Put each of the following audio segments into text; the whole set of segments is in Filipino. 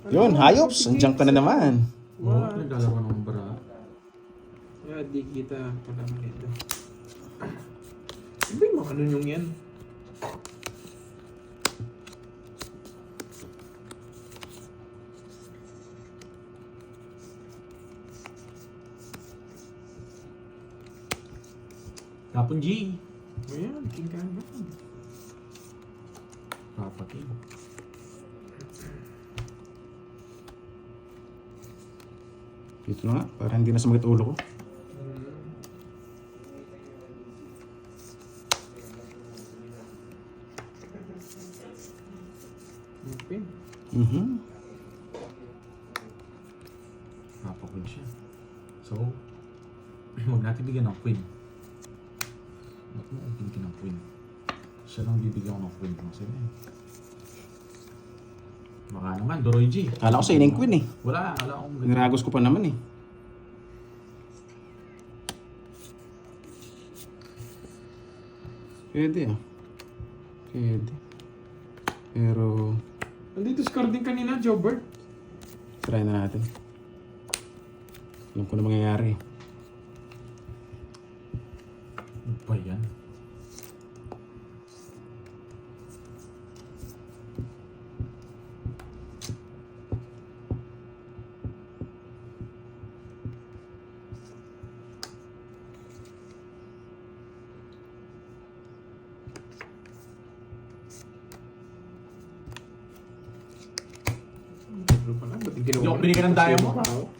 Yun, hayops. Andiyan ka na naman. Oo, naglalaro ng bara. Kaya di kita pala nito. Iba yung mga yung yan. Kapon G. Ayan, king ka ba? Papa King. Dito na nga, para hindi na sumakit ulo ko. Okay. Papa Queen siya. So, huwag natin bigyan ng Queen. Huwag mo akong bigyan ng Queen. Siya lang bibigyan ko ng Queen. Kasi baka naman, Doroy G. Kala ko sa ining queen eh. Wala, wala akong Niragos ko pa naman eh. Pwede ah. Pwede. Pero, Andito si Carding kanina, Jobert. try na natin. Alam ko na mangyayari. Ano ba yan? Ano pala? Ba't yung ginawa? Yung binigyan ng daya mo? Oo.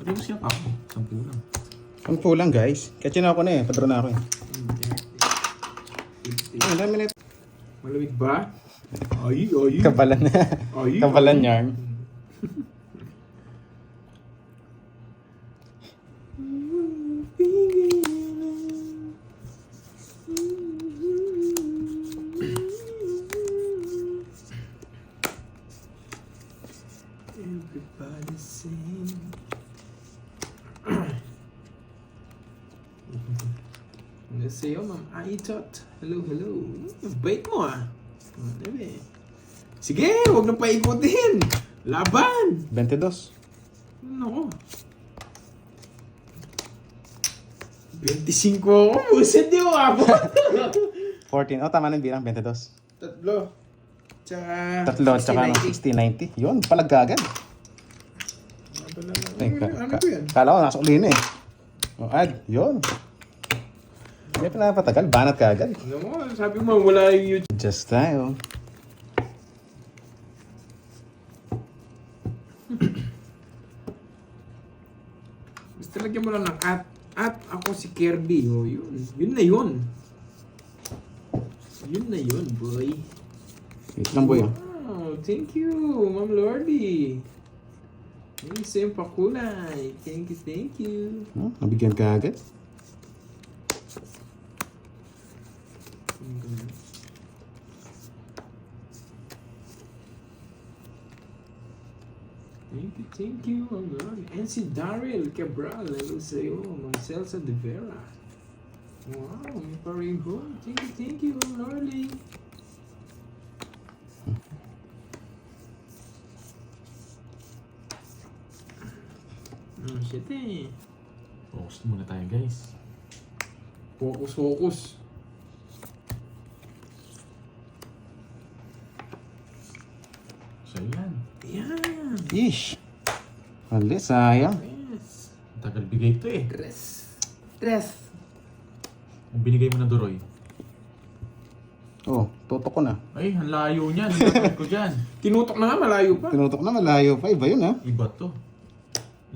Ba't yung siya pa ako? 10 lang. Ang pulang guys. Catch na ako na eh. Padro na ako eh. Ang dami na ito. Malamig ba? Ay, ay. Kapalan na. Ay, Kapalan yarn. Everybody sing. Ano sa'yo, Ma'am Aitot? Hello, hello. Bait mo ah. Ano ba eh? Sige, huwag nang paikutin. Laban! 22. Ano? 25 ako. Buset di mo abot. 14. Oh, tama na yung bilang. 22. Tatlo. Tsaka... Tatlo at saka 60-90. Yun, palagagad. Ano ba yan? Kala ko nasa uli na eh. Oh, ad. Yun. Hindi pa napatagal. Banat ka agad. Ano mo? Sabi mo, wala yung YouTube. Just tayo. Basta lagyan mo lang ng at. At ako si Kirby. Oh, yun. Yun na yun. Yun na yun, boy. Wait lang boy. Oh. Wow, thank you, Ma'am Lordy. Ay, same pa kulay. Thank you, thank you. Oh, nabigyan ka agad. Thank you, Ma'am Lordy. And si Daryl Cabral. Hello sa'yo, Ma'am Celsa de Vera. Wow, may pareho. Thank you, Ma'am Lordy. Oh, shit eh. Focus muna tayo guys. Focus, focus. So yan. Yan. Ish. Mali, sayang. Yes. Ang tagal bigay ito eh. Tres. Kung binigay mo na Doroy. Oh, tutok ko na. Ay, ang layo niyan. Ang gagawin ko dyan. Tinutok na nga, malayo pa. Tinutok na, malayo pa. Iba yun ha. Iba to.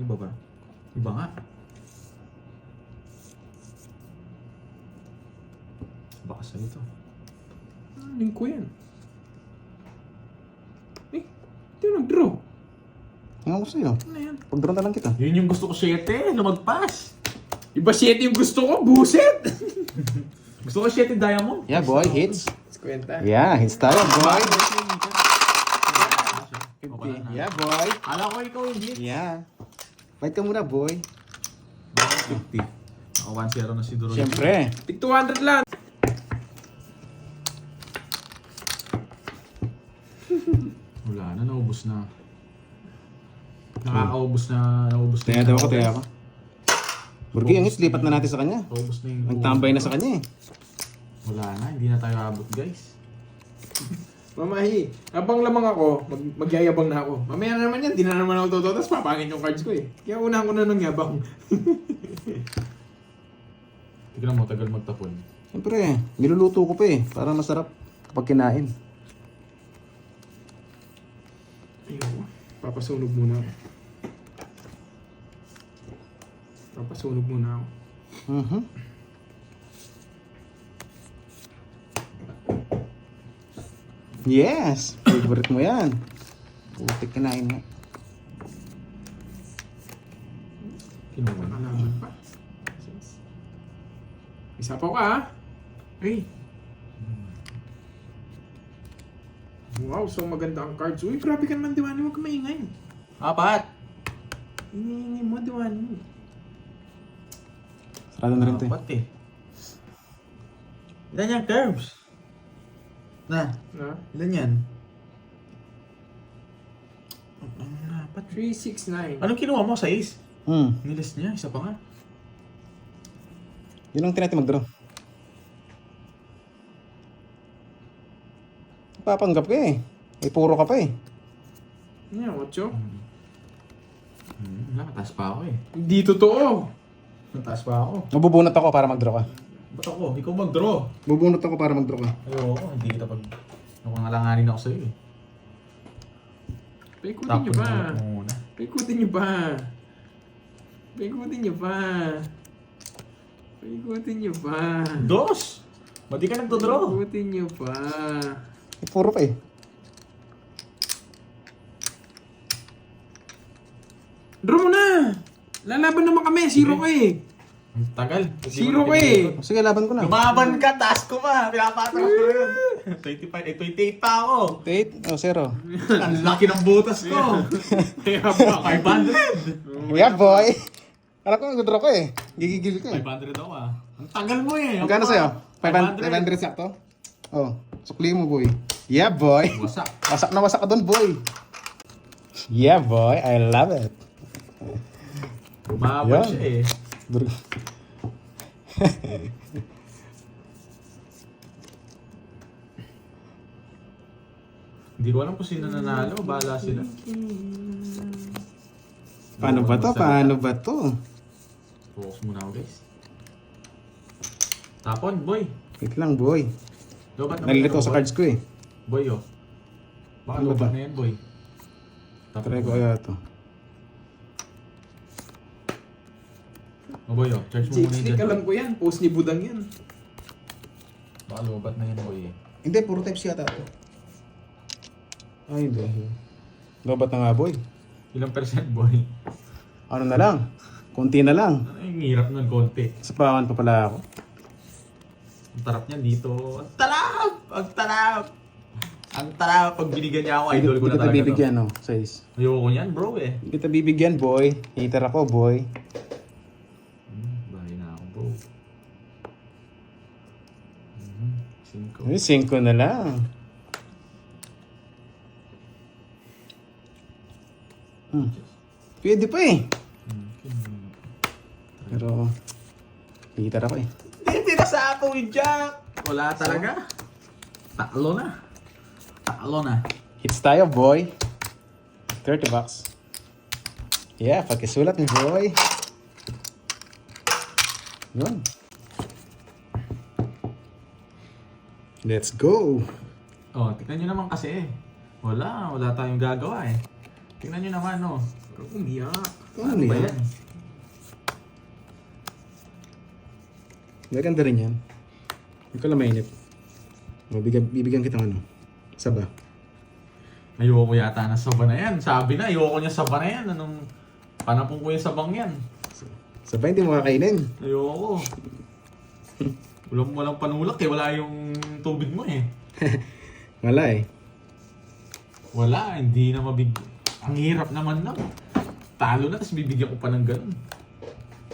Iba ba? Iba nga. Baka sa'yo to. Link ko yan. Eh, di nag-draw. Ang ako sa'yo. Ano yan? Pag-draw na lang kita. Yun yung gusto ko 7. Lumagpas. Iba 7 yung gusto ko, buset! Gusto ko 7 diamond. Yeah, boy. Hits. Kwenta. Yeah, hits tayo, boy. Okay na. Yeah, boy. Alam ko ikaw yung hit. Yeah. Fight ka muna, boy. 50. Naka 1-0 na si Doroy. Siyempre. Tig 200 lang. Wala na, naubos na. Nakakaubos na, naubos na. Taya daw ako, taya ako. Burgi, ang lipat na natin sa kanya. Naubos na yung... Nagtambay na sa kanya eh. Wala na, hindi na tayo abot guys. Mamahi, habang lamang ako, magyayabang na ako. Mamaya na naman yan, di na naman ako totoo, tapos papangin yung cards ko eh. Kaya unahan ko na ng yabang. Tignan mo, tagal magtapon. Siyempre, niluluto ko pa eh. Para masarap kapag kinain. Ayoko, papasunog muna ako. Papasunog muna ako. Yes! Favorite mo yan. Putik kinain mo. Kinuha na. Nakalaman pa. Isa pa ka ha? Ay! Wow, so maganda ang cards. Uy, grabe ka naman, Diwani. Huwag ka maingay. Apat! Ingay mo, Diwani. Sarado na rin ito eh. Apat eh. Ilan yan, curves? Na, Na? ilan yan? Apat. 3, 6, 9. Anong kinuha mo? 6? Nilis niya, isa pa nga. Yun ang tinati mag-draw. Papanggap ka eh. May puro ka pa eh. Yan, 8. Mataas pa ako eh. Hindi totoo. Mataas pa ako. Mabubunot ako para mag-draw ka. Ba't ako? Ikaw mag-draw. Bubunot ako para mag-draw ka. Ayoko, hindi kita pag... Nakangalanganin ako sa'yo eh. Paikutin nyo ba? mo muna. Paikutin nyo ba? Paikutin nyo ba? Paikutin nyo ba? Dos! Ba't di ka nagdodraw? Paikutin nyo ba? May puro ka eh. Draw mo na! Lalaban naman kami, 0 ka eh. Ang tagal. 0 ka eh. Sige, laban ko na. Lumaban ka, taas ko pa. Pinapatrap ko yun. 25, 28 pa ako. 8 o 0. Ang laki ng butas ko. Kaya ba? 500. Yeah boy! Alam ko mag-draw ko eh. Gigigil ko eh. 500 ako ah. Ang tagal mo eh. Magkano sa'yo? 500 sakto? Oh, sukli mo boy. Yeah boy! Wasak. Wasak na wasak ka dun boy. Yeah boy, I love it. Lumaban Yan. siya eh. Hindi ko alam kung sino nanalo. Bahala sila. Paano ba to? Paano ba to? Focus muna ako guys. Tapon, boy. Wait lang boy. Lobat Nalilito sa cards ko eh. Boy, oh. Baka Ano ba? lobat na yan, boy. Try ko kaya to. Oh, boy, oh. Charge mo muna Chick, yan alam dyan. ko yan. Post ni Budang yan. Baka lobat na yan, boy. Eh. Hindi, puro types yata to. Ay, hindi. Lobat na nga boy. Ilang percent, boy? Ano na lang? Konti na lang. Ano yung hirap nun, konti. Sa pawan pa pala ako. Ang tarap niyan dito. Ang tarap! Ang tarap! Ang tarap! Pag binigyan niya ako, idol ko na Hindi kita talaga bibigyan, no? Size. to. Ayoko niyan, bro eh. Hindi kita bibigyan, boy. Hater ako, boy. Bahay na ako, bro. 5. Ay, 5 na lang. Pwede pa eh. Pero, hater ako eh. Hindi na sa ako, Jack! Wala talaga. Talo na. Talo na. Hits tayo, boy. 30 bucks. Yeah, pagkasulat ni boy. Yun. Let's go. Oh, tingnan nyo naman kasi eh. Wala tayong gagawa eh. Tingnan nyo naman, no. Huwag umiyak. Ano ba yan? Maganda rin yan. Hindi ko lang mainit. Bibigyan kita ng ano. Saba. Ayoko yata na saba na yan. Sabi na, ayoko niya saba na yan. Anong panapong ko yung sabang yan? Saba hindi mo kakainin. Ayoko. Walang panulak eh. Wala yung tubig mo eh. Wala eh. Wala, hindi na Ang hirap naman na. Talo na, tapos bibigyan ko pa ng ganun.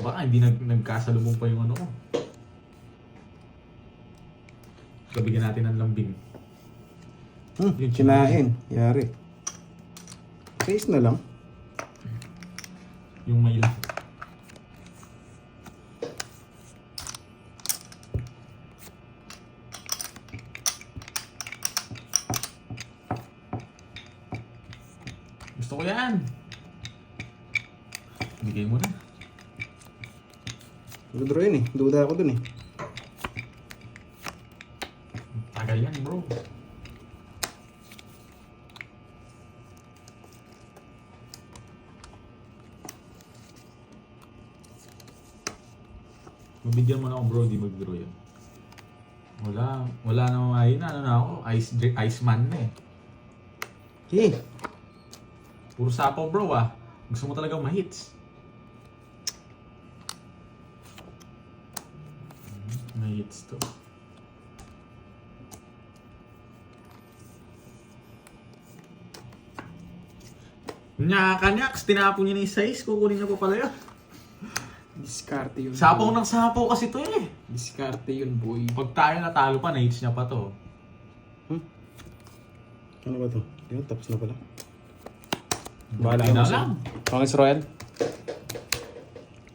Baka hindi nagkasalubong pa yung ano ko. So, bigyan natin ng lambing. Yun, Kinain. Yari. 6 na lang. Yung may lang. Gusto ko yan. Bigay mo na. Draw yun eh. Duda ako dun eh. Tagal yan, bro. Mabigyan mo na ako, bro. Di mag-draw yan. Wala namang ayun. Ano na ako? Iceman na eh. Eh, Puro sapaw, bro ah. Gusto mo talagang ma-hits. Ma-hits to. Nyaka-nyaks, tinapon niya na yung size. Kukunin niya pa pala yun. Diskarte yun. Sapaw boy. ng sapaw kasi to eh. Diskarte yun, boy. Pag tayo natalo pa, na-hits niya pa to. ano ba to? Yun, tapos na pala. Bahala Hindi mo na siya. lang. Pangis Royal.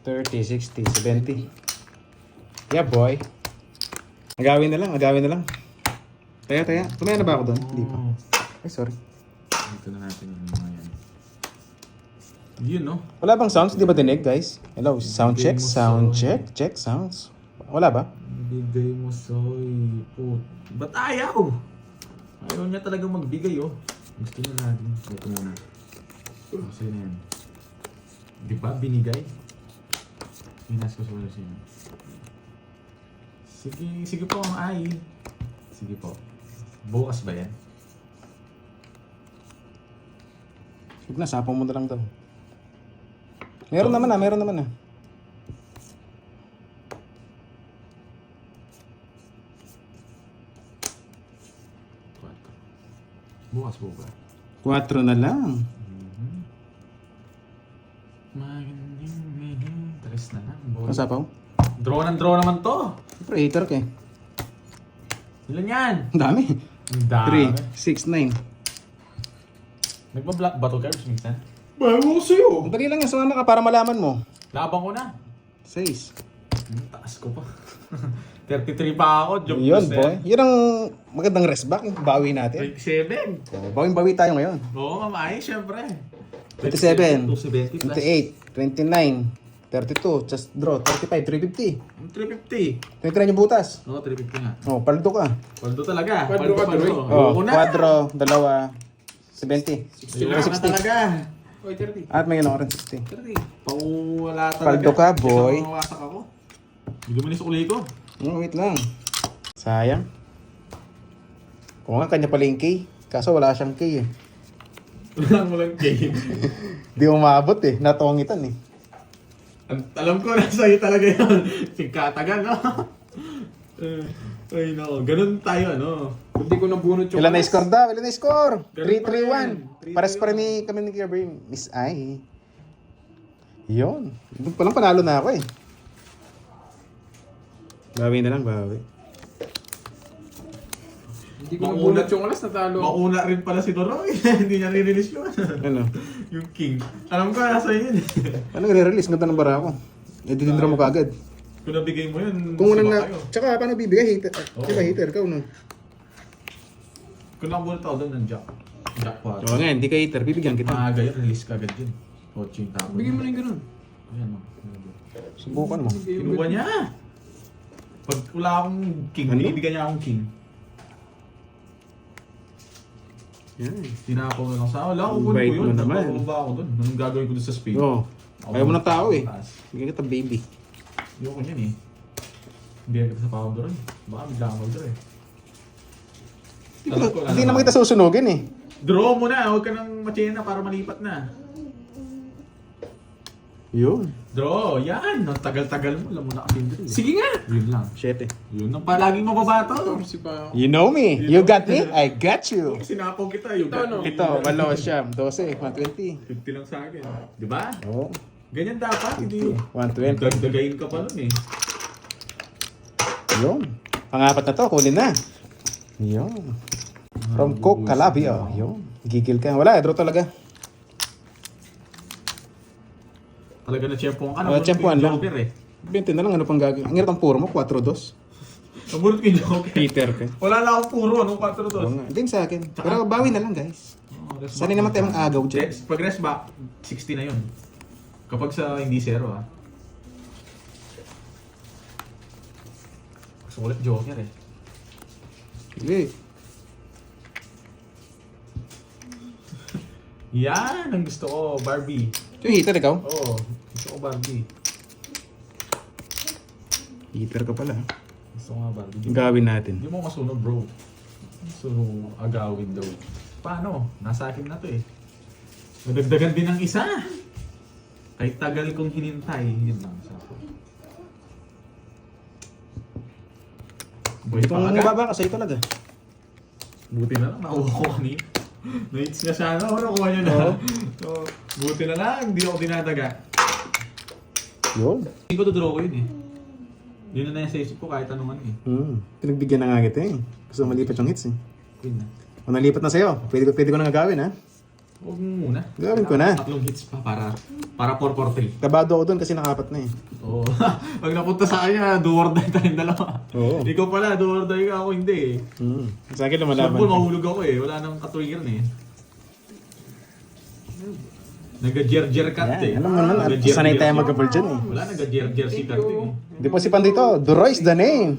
30, 60, 70. Yeah, boy. Agawin na lang, agawin na lang. Taya. Tumaya na ba ako doon? Hindi pa. Ay, sorry. Dito na natin yung mga yan. Yun, no? Wala bang sounds? Di ba dinig, guys? Hello, sound check, Bigay mo sound sound. check, check sounds. Wala ba? Bigay mo, soy. Ba't ayaw? Ayaw niya talagang magbigay, oh. Gusto niya lagi. Ito muna. Sa'yo na yan. Di ba, binigay? Pinas ko sa wala sino. Sige po, ang ay. Sige po. Bukas ba yan? Huwag na, sapaw mo na lang daw. Meron naman ah. Bukas po ba? 4 na lang. Magandang tres na lang. Ang sapaw? Draw naman to. Siyempre, hater ka eh. Ilan yan? Ang dami. Ang dami. 3, 6, 9. Nagpa-block ba to, Kerbs, minsan? Bago ko sa'yo. Ang dali lang yung sumama ka para malaman mo. Labang ko na. 6. Taas ko pa. 33 pa ako. Joke Yun, to boy. Yun ang magandang rest back. Yung bawi natin. 27. Oh, bawing-bawi tayo ngayon. Oo, mamay, syempre. 27, 270 plus. 28, 29, 32, just draw, 35, 350. 350. 29 yung butas. Oo, 350 nga. Oh, paldo ka. Paldo talaga. Paldo ka, Droy. Oh, Ayoko na. quadro, dalawa, 70. Ayoko na talaga. Oy, 30. At may ano rin 60. 30. Wala talaga. Paldo ka, boy. Kasi mawasak ako. Hindi mo sa uli ko. Oh, wait lang. Sayang. Kung nga kanya pala yung key. Kaso wala siyang key eh. Walang game. Di umabot eh. Natongitan eh. Alam ko na sa'yo talaga yun. Sigkatagal, no? Ay, nako. Ganun tayo, ano? Hindi ko nabunot yung Ilan na score daw? Ilan na score? Ganun pa rin. 3-3-1. Pares pa rin kami ni Kirby. Miss I. Yun. Doon palang panalo na ako eh. Bawi na lang, bawi. Hindi ko nabunot yung alas, natalo. Mauna rin pala si Doroy. Hindi niya re-release yun. Ano? Yung King. Alam ko, nasa yun. Ano nire-release? Ganda ng bara ko. Eh, dinindra mo kagad. Kung nabigay mo yun, Kung unang siba na... kayo. Tsaka, paano bibigay? Hater. Oo. Diba, hater ka, no? Kung nakabunot ako doon ng Jack. Jack 4. Oo nga, hindi ka hater. Bibigyan kita. Maaga yun, release ka agad yun. Kotse yung tapon. Bigyan mo na yung ganun. Ayan o. Subukan mo. Kinuha niya. Pag wala akong King, Ano? binibigyan niya akong King. Yan. Tinakaw na lang sa wala akong kunin Bait ko mo yun. naman. Napababa ako doon. Anong gagawin ko doon sa speed? Oo. Ayaw mo ng tao eh. Taas. Bigyan kita, baby. Ayoko niyan eh. Hindi kita sa powder eh. Baka bigla akong powder eh. Alam ko, Hindi naman kita susunugin eh. Draw mo na, huwag ka nang machina para malipat na. Yun. Draw, yan. Ang tagal-tagal mo, alam mo na kasi yung draw. Sige nga! Yun lang. 7. Yun ang palaging mababato. Tapos pa. You know me. You got me, I got you. Sinapong kita, yung Ito, ano? Ito, malo siyam. 12, 120. 50 lang sa akin. Di ba? Oo. Ganyan dapat, hindi. 120. Dagdagayin ka pa nun eh. Yun. Pangapat na to, kunin na. Yun. From Coke Calabia. Yun. Gigil ka. Wala, draw talaga. Talaga na tiyempohan ka. Tiyempohan lang. Joker eh. 20 na lang, ano pang gagawin? Ang hirap ang puro mo, 4-2. Nabunot ko yung Joker. Peter ka. Wala lang akong puro. Anong 4 to? Oo nga. Din sa akin. Pero bawi na lang, guys. Sanay naman tayo mag-agaw dyan. Pag rest back, 60 na yun. Kapag sa hindi 0 ah. Gusto ko ulit Joker eh. Sige. Yan ang gusto ko, Barbie. Ito yung heater, ikaw? Oo, gusto ko Barbie. Heater ka pala. Gusto ko nga Barbie. Ang gawin natin. Hindi mo masunog bro. Sunog agawin daw. Paano? Nasa akin na to eh. Nadagdagan din ng isa. Kahit tagal kong hinintay. Yun lang sa ako. Boy pa Itong agad. mababa ka sa'yo talaga. Buti na lang, nakuha ko kanina. Na-hits niya sana, o nakuha niya na. So, buti na lang, hindi ako dinadaga. Yun. Hindi ko to-draw ko yun eh. Yun na nasa isip ko kahit anong ano eh. Pinagbigyan na nga kita eh. Gusto malipat yung hits eh. Queen na. Kung nalipat na sa'yo, pwede ko na gagawin ha. Huwag mo muna. Gawin ko na. Tatlong hits pa para 4-4-3. Kabado ako doon kasi nakapat na eh. Oo. Pag napunta sa kanya, do or die tayong dalawa. Oo. Ikaw pala, do or die ka, ako hindi eh. Sa akin Sure lumalaban. ball, mahulog ako eh. Wala nang katwiran eh. Nag-jer-jer cut eh. Alam mo naman, Nag-jer-jer sanay tayo siya. mag-gabal dyan eh. Wala, nag-jer-jer si cut eh. Hindi po si Pandito, Duroy is the name.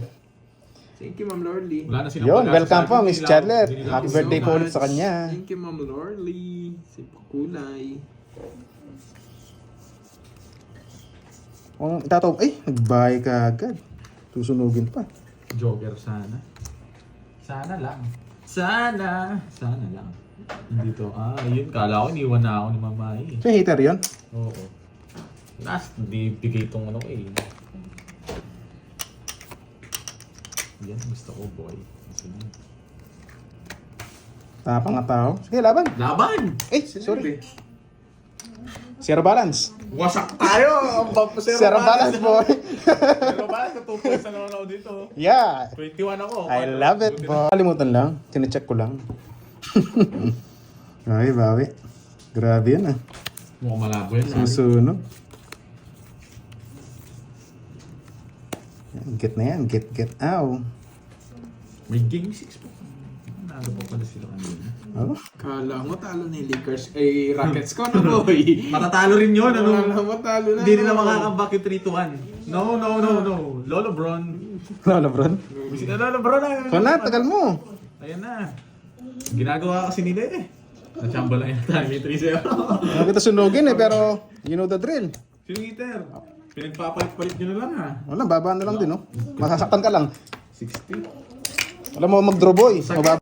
Thank you, Ma'am Lorly. Wala na silang Yun, pag-asa welcome sa po, akin. Miss Hindi Chandler. lang- Happy hindi birthday lang- po ulit sa kanya. Thank you, Ma'am Lorly. Si Kulay. Kung itatawag, ay, nagbahay ka agad. Susunugin pa. Joker sana. Sana lang. Sana. Sana lang. Nandito. Yun. Kala ko, iniwan na ako ni Mamay. So, hater yun? Oo. Last, hindi bigay itong ano ko eh. Yan, gusto ko boy. Gusto niya. Tapang nga tao. Sige, laban. Laban! Eh, sorry. Zero balance. Wasak tayo! Ang bump mo Zero balance, boy. Zero balance na 2 points na naman ako dito. Yeah. 21 ako. I love it, boy. Kalimutan lang. Sinecheck ko lang. Ay, bawi. Grabe yan ah. Mukhang malabo yan. Susunog. Yan, get na yan. Get. Ow. May game 6 po. Nalo pa pala sila kanina. Oh. Kala mo talo ni Lakers. Eh, Rockets ko na, boy. Matatalo rin yun. Ano? Kala mo talo na. Hindi nila makakambak yung 3-1. No. Lolo Bron. Lolo, bro. Lolo Bron na. So na, tagal mo. Ayan na. Ginagawa kasi nila eh. Nachamba lang yata. May 3-0. Ano kita sunugin eh, pero you know the drill. Sino Peter? Pinagpapalit-palit nyo na lang ha. Wala, babaan na lang din, no? Masasaktan ka lang. 60. Alam mo, mag-draw boy. Mababa.